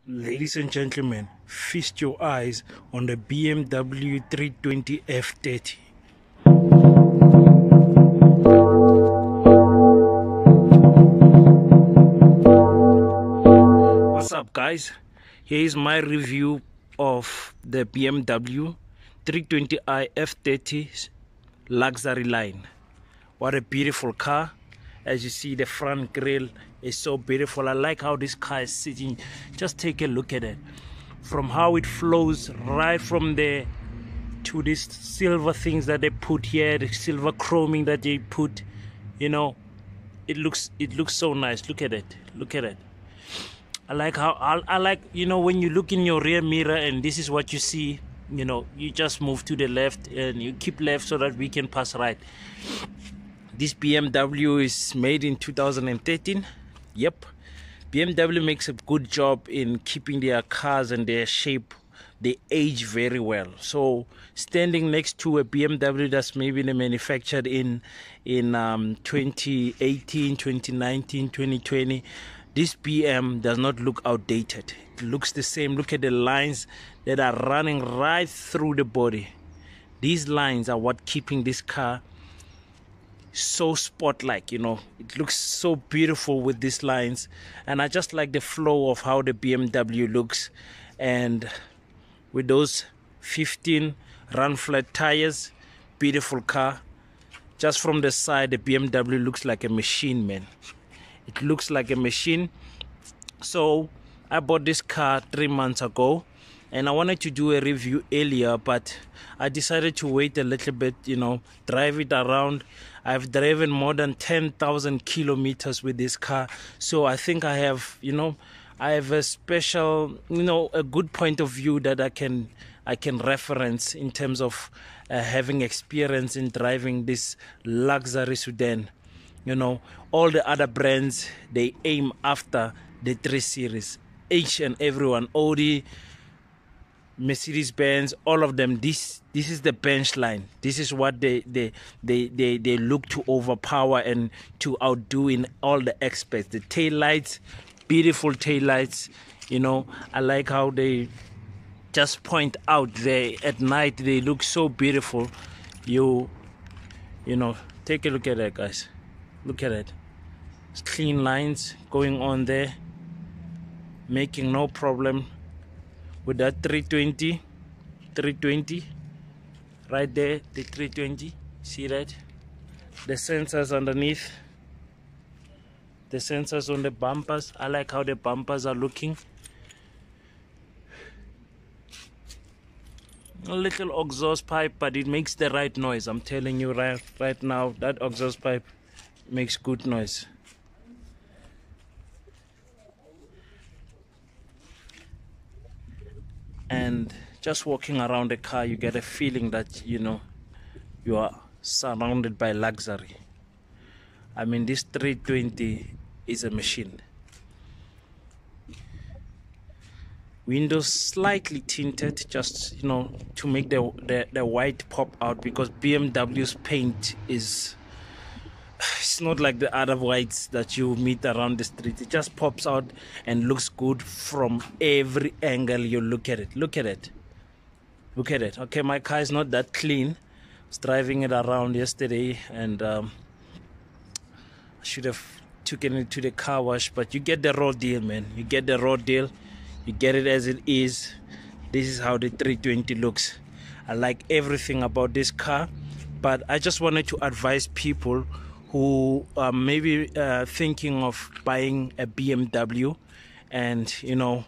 Ladies and gentlemen, feast your eyes on the BMW 320 F30. What's up, guys? Here is my review of the BMW 320i F30 luxury line. What a beautiful car. As you see, the front grille is so beautiful. I like how this car is sitting. Just take a look at it. From how it flows right from there to these silver things that they put here, the silver chroming that they put, you know, it looks so nice. Look at it. Look at it. I like how I like, you know, when you look in your rear mirror and this is what you see, you know, you just move to the left and you keep left so that we can pass right. This BMW is made in 2013. Yep, BMW makes a good job in keeping their cars and their shape. They age very well. So standing next to a BMW that's maybe manufactured in 2018, 2019, 2020, this BM does not look outdated. It looks the same. Look at the lines that are running right through the body. These lines are what keeping this car so spot-like, you know. It looks so beautiful with these lines, and I just like the flow of how the BMW looks. And with those 15 run flat tires, beautiful car. Just from the side, the BMW looks like a machine, man. It looks like a machine. So I bought this car 3 months ago and I wanted to do a review earlier, but I decided to wait a little bit, you know, drive it around. I've driven more than 10,000 kilometers with this car, so I think I have, you know, I have a special, you know, a good point of view that I can reference in terms of having experience in driving this luxury sedan. You know, all the other brands, they aim after the 3 Series. Each and everyone, Audi, Mercedes-Benz, all of them, this is the bench line. This is what they look to overpower and to outdo in all the aspects. The tail lights, beautiful tail lights. You know, I like how they just point out there at night. They look so beautiful. You know, take a look at that, guys. Look at it. It's clean lines going on there, making no problem with that 320 right there. The 320, see that? The sensors underneath, the sensors on the bumpers. I like how the bumpers are looking. A little exhaust pipe, but it makes the right noise. I'm telling you right now, that exhaust pipe makes good noise. And just walking around the car, you get a feeling that, you know, you are surrounded by luxury. I mean, this 320 is a machine. Windows slightly tinted, just, you know, to make the white pop out, because BMW's paint is, it's not like the other whites that you meet around the street. It just pops out and looks good from every angle you look at it. Look at it. Look at it. Okay, my car is not that clean. I was driving it around yesterday and I should have taken it to the car wash, but you get the raw deal, man. You get the raw deal. You get it as it is. This is how the 320 looks. I like everything about this car, but I just wanted to advise people who are maybe thinking of buying a BMW, and you know,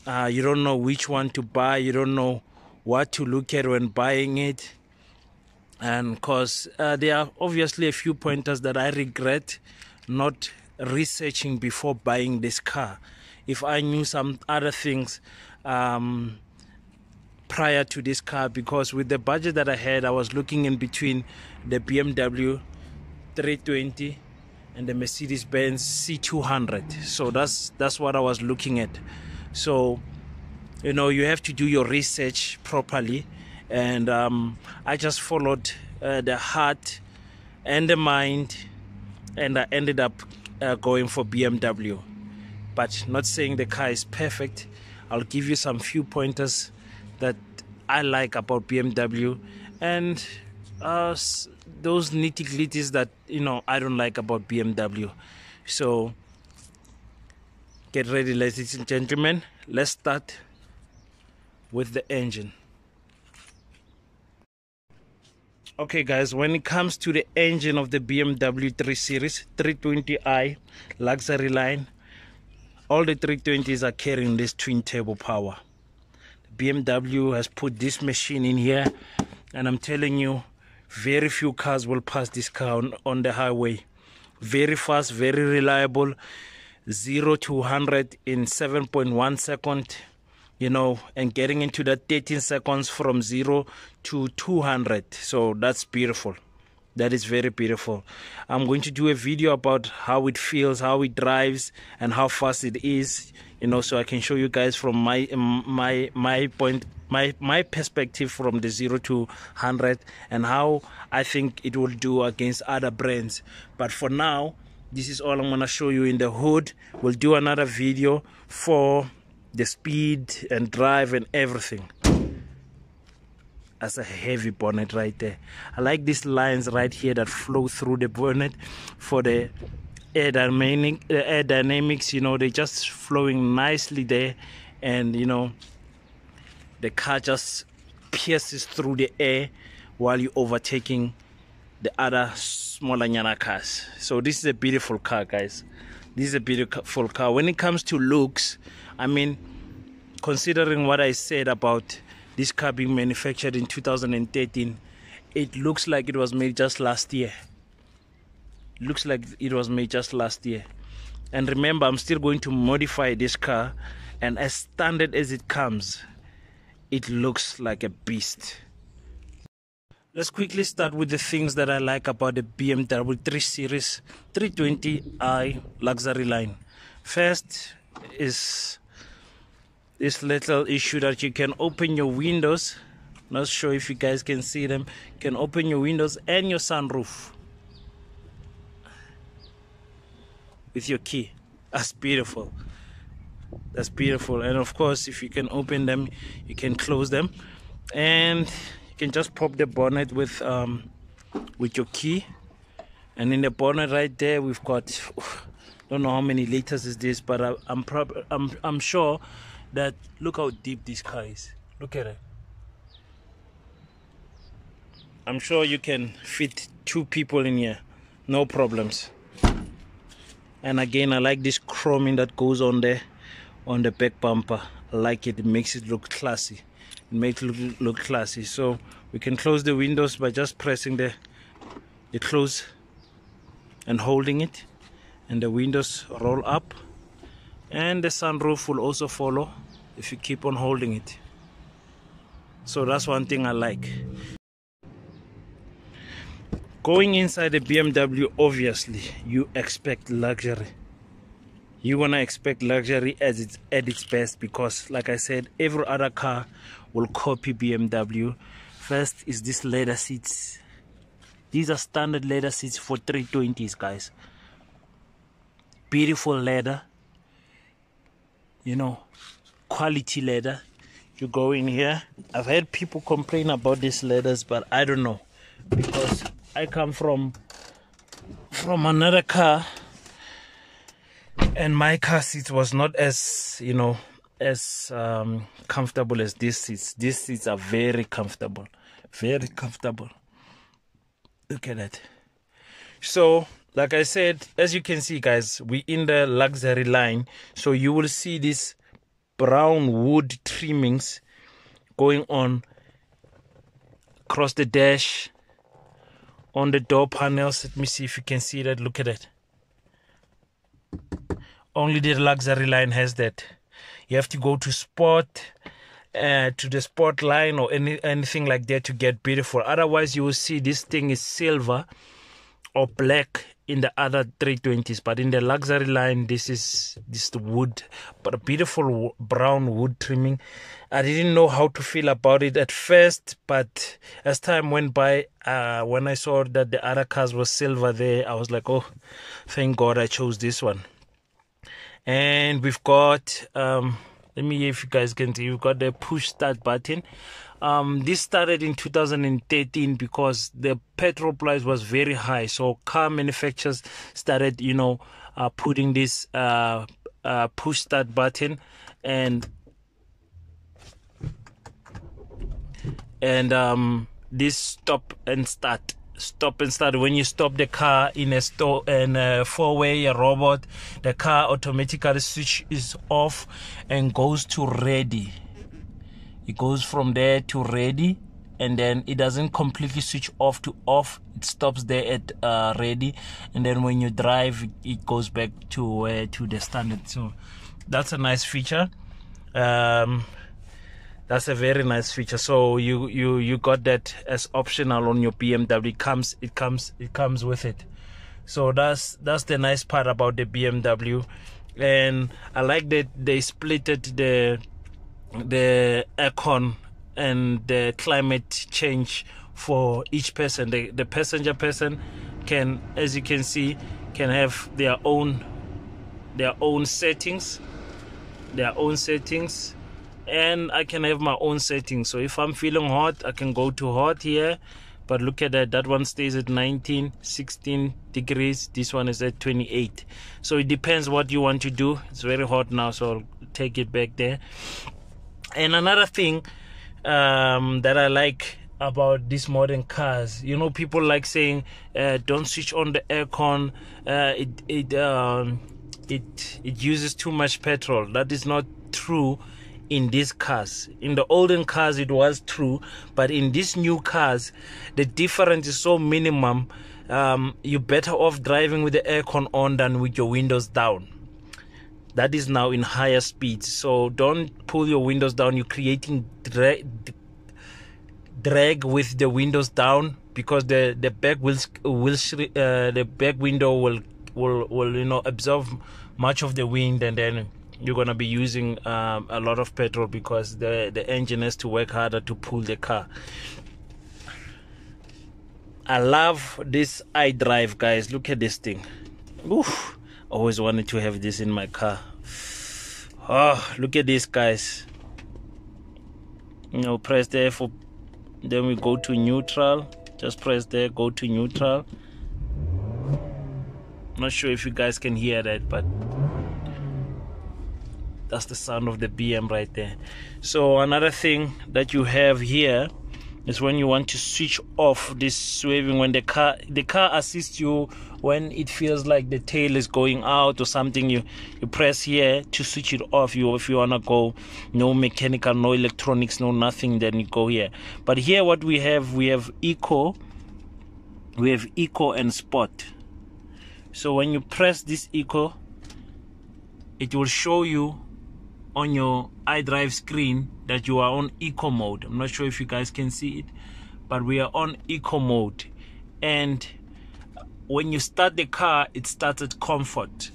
you don't know which one to buy, you don't know what to look at when buying it. And because there are obviously a few pointers that I regret not researching before buying this car. If I knew some other things prior to this car, because with the budget that I had, I was looking in between the BMW 320 and the Mercedes-Benz C200. So that's what I was looking at. So, you know, you have to do your research properly, and I just followed the heart and the mind, and I ended up going for BMW. but not saying the car is perfect. I'll give you some few pointers that I like about BMW, and those nitty-gritties that I don't like about BMW. So get ready, ladies and gentlemen. Let's start with the engine. Okay guys, when it comes to the engine of the BMW 3 Series 320i luxury line, all the 320s are carrying this twin turbo power. BMW has put this machine in here, and I'm telling you, very few cars will pass this car on the highway. Very fast, very reliable, 0 to 100 in 7.1 second, and getting into that 13 seconds from 0 to 200. So that's beautiful. That is very beautiful. I'm going to do a video about how it feels, how it drives, and how fast it is, so I can show you guys from my perspective from the 0 to 100, and how I think it will do against other brands. But for now, this is all I'm going to show you in the hood. We'll do another video for the speed and drive and everything. That's a heavy bonnet right there. I like these lines right here that flow through the bonnet for the air dynamics. They're just flowing nicely there, and the car just pierces through the air while you're overtaking the other smaller nyana cars. So this is a beautiful car, guys. This is a beautiful car. When it comes to looks, I mean, considering what I said about this car being manufactured in 2013, it looks like it was made just last year. Looks like it was made just last year. And remember, I'm still going to modify this car, and as standard as it comes, it looks like a beast. Let's quickly start with the things that I like about the BMW 3 Series 320i luxury line. First is this little issue that you can open your windows. Not sure if you guys can see them. You can open your windows and your sunroof with your key. That's beautiful. That's beautiful. And of course, if you can open them, you can close them, and you can just pop the bonnet with your key. And in the bonnet right there, we've got, don't know how many liters is this, but I'm sure that, look how deep this car is. Look at it. I'm sure you can fit 2 people in here, no problems. And again, I like this chroming that goes on there on the back bumper. I like it. It makes it look classy. It makes it look classy. So we can close the windows by just pressing the close and holding it, and the windows roll up, and the sunroof will also follow if you keep on holding it. So that's one thing I like. Going inside the BMW, obviously you expect luxury. You wanna expect luxury at its best, because like I said, every other car will copy BMW. First is this leather seats. These are standard leather seats for 320s, guys. Beautiful leather, quality leather. You go in here. I've heard people complain about these leathers, but I don't know, because I come from another car, and my car seat was not as comfortable as these seats. These seats are very comfortable, very comfortable. Look at that. So like I said, as you can see, guys, we in the luxury line, so you will see these brown wood trimmings going on across the dash, on the door panels. Let me see if you can see that. Look at it. Only the luxury line has that. You have to go to sport, to the sport line or anything like that to get beautiful. Otherwise, you will see this thing is silver or black in the other 320s, but in the luxury line, this is the wood, but a beautiful brown wood trimming. I didn't know how to feel about it at first, but as time went by, when I saw that the other cars were silver there, I was like, oh, thank God I chose this one. And we've got let me, if you guys can see, we've got the push start button. This started in 2013 because the petrol price was very high, so car manufacturers started, you know, putting this push start button, and this stop and start when you stop the car in a store, in a four-way robot, the car automatically switches off and goes to ready. It goes from there to ready, and then it doesn't completely switch off to off. It stops there at ready, and then when you drive, it goes back to the standard. So that's a nice feature. That's a very nice feature. So you got that as optional on your BMW. It comes with it. So that's the nice part about the BMW. And I like that they splitted the aircon and the climate change for each person. The passenger person can, as you can see, can have their own settings, and I can have my own settings. So if I'm feeling hot, I can go to hot here, but look at that one stays at 19, 16 degrees. This one is at 28. So it depends what you want to do. It's very hot now, so I'll take it back there. And another thing that I like about these modern cars, you know, people like saying don't switch on the aircon, it uses too much petrol. That is not true in these cars. In the olden cars it was true, but in these new cars the difference is so minimum. You're better off driving with the aircon on than with your windows down. That is now in higher speeds, so don't pull your windows down. You're creating drag with the windows down, because the back the back window will you know, absorb much of the wind, and then you're gonna be using a lot of petrol, because the engine has to work harder to pull the car. I love this iDrive, guys. Look at this thing. Oof. Always wanted to have this in my car. Oh, look at this, guys. You know, press there for, then we go to neutral. Just press there, go to neutral. Not sure if you guys can hear that, but that's the sound of the BM right there. So another thing that you have here is when you want to switch off this swerving, when the car assists you when it feels like the tail is going out or something, you press here to switch it off. If you wanna go no mechanical, no electronics, no nothing, then you go here. But here what we have eco, and sport. So when you press this eco, it will show you on your iDrive screen that you are on eco mode. I'm not sure if you guys can see it, but we are on eco mode. And when you start the car, it starts at comfort,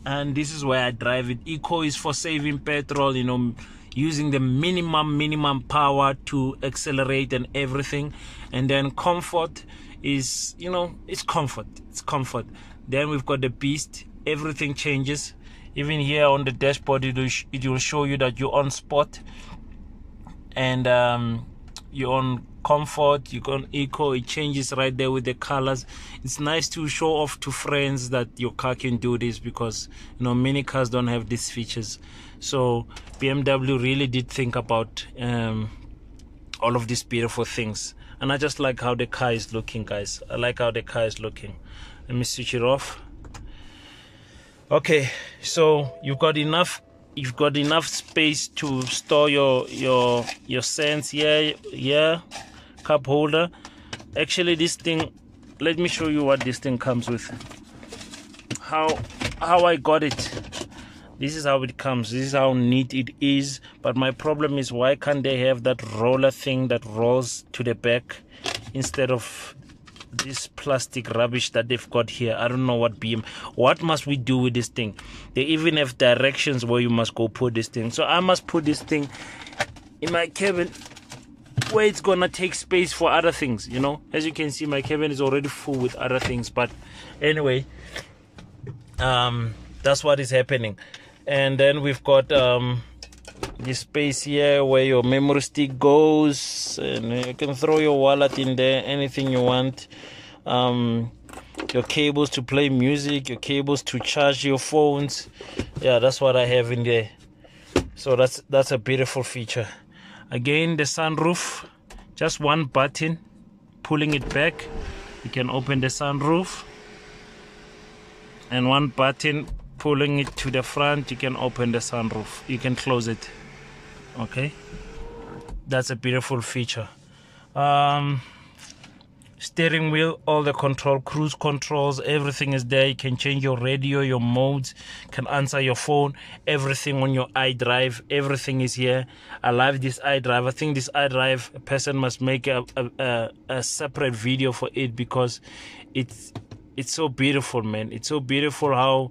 and this is where I drive it. Eco is for saving petrol, you know, using the minimum power to accelerate and everything. And then comfort is, you know, it's comfort. Then we've got the beast. Everything changes. Even here on the dashboard, it will show you that you're on sport, and you're on comfort, you're on eco. It changes right there with the colors. It's nice to show off to friends that your car can do this, because, you know, many cars don't have these features. So BMW really did think about all of these beautiful things, and I just like how the car is looking, guys. I like how the car is looking. Let me switch it off. Okay, so you've got enough space to store your scents here. Yeah, cup holder. Actually, this thing, let me show you what this thing comes with. How I got it. This is how it comes. This is how neat it is. But my problem is, why can't they have that roller thing that rolls to the back instead of this plastic rubbish that they've got here? I don't know what must we do with this thing. They even have directions where you must go put this thing. So I must put this thing in my cabin, where it's gonna take space for other things, you know. As you can see, my cabin is already full with other things. But anyway, that's what is happening. And then we've got this space here where your memory stick goes, and you can throw your wallet in there, anything you want. Your cables to play music, your cables to charge your phones. Yeah, that's what I have in there. So that's a beautiful feature. Again, the sunroof, just one button, pulling it back, you can open the sunroof, and one button pulling it to the front, you can open the sunroof, you can close it. Okay, that's a beautiful feature. Steering wheel, all the control, cruise controls, everything is there. You can change your radio, your modes, can answer your phone, everything on your iDrive, everything is here. I love this iDrive. I think this iDrive, a person must make a separate video for it, because it's so beautiful, man. It's so beautiful how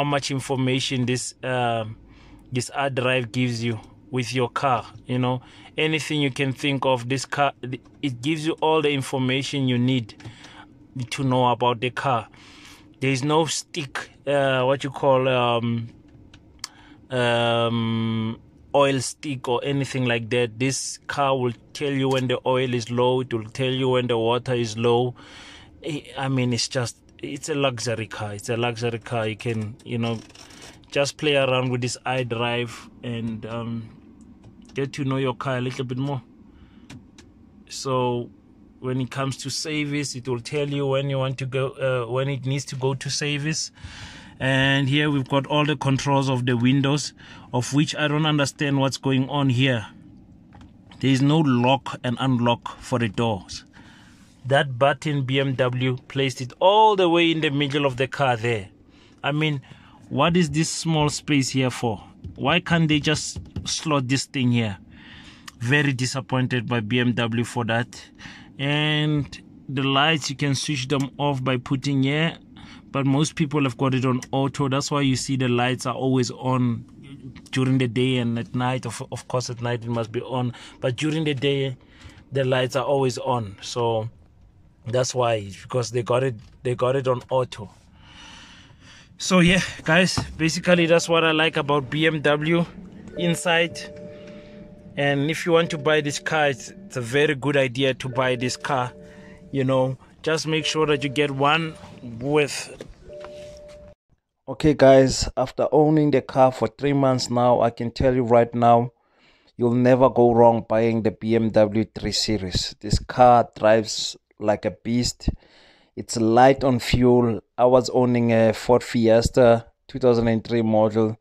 much information this iDrive gives you with your car. You know, anything you can think of, this car, it gives you all the information you need to know about the car. There is no stick, what you call oil stick or anything like that. This car will tell you when the oil is low, it will tell you when the water is low. I mean, it's a luxury car. It's a luxury car. You can, you know, just play around with this iDrive and get to know your car a little bit more. So when it comes to service, it will tell you when you want to go, when it needs to go to service. And here we've got all the controls of the windows, of which I don't understand what's going on here. There is no lock and unlock for the doors. That button, BMW placed it all the way in the middle of the car there. I mean, what is this small space here for? Why can't they just slot this thing here? Very disappointed by BMW for that. And the lights, you can switch them off by putting here, but most people have got it on auto. That's why you see the lights are always on during the day, and at night, of course at night it must be on, but during the day the lights are always on. So that's why, because they got it on auto. So yeah, guys, basically that's what I like about BMW inside. And if you want to buy this car, it's a very good idea to buy this car. You know, just make sure that you get one with. Okay guys, after owning the car for 3 months now, I can tell you right now, you'll never go wrong buying the BMW 3 Series. This car drives like a beast. It's light on fuel. I was owning a Ford Fiesta 2003 model,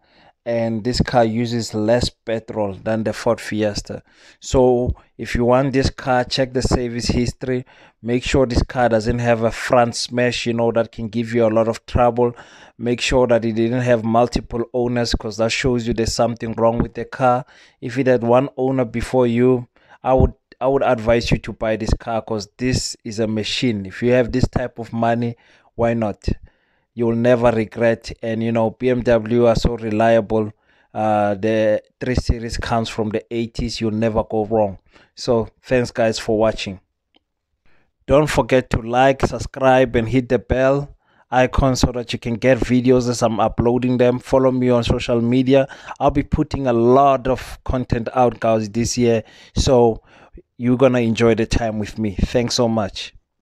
and this car uses less petrol than the Ford Fiesta. So if you want this car, check the service history. Make sure this car doesn't have a front smash, you know, that can give you a lot of trouble. Make sure that it didn't have multiple owners, because that shows you there's something wrong with the car. If it had one owner before you, I would advise you to buy this car, because this is a machine. If you have this type of money, why not? You'll never regret. And you know, BMW are so reliable. The 3 Series comes from the 80s. You'll never go wrong. So thanks guys for watching. Don't forget to like, subscribe, and hit the bell icon so that you can get videos as I'm uploading them. Follow me on social media. I'll be putting a lot of content out, guys, this year, so you're gonna enjoy the time with me. Thanks so much.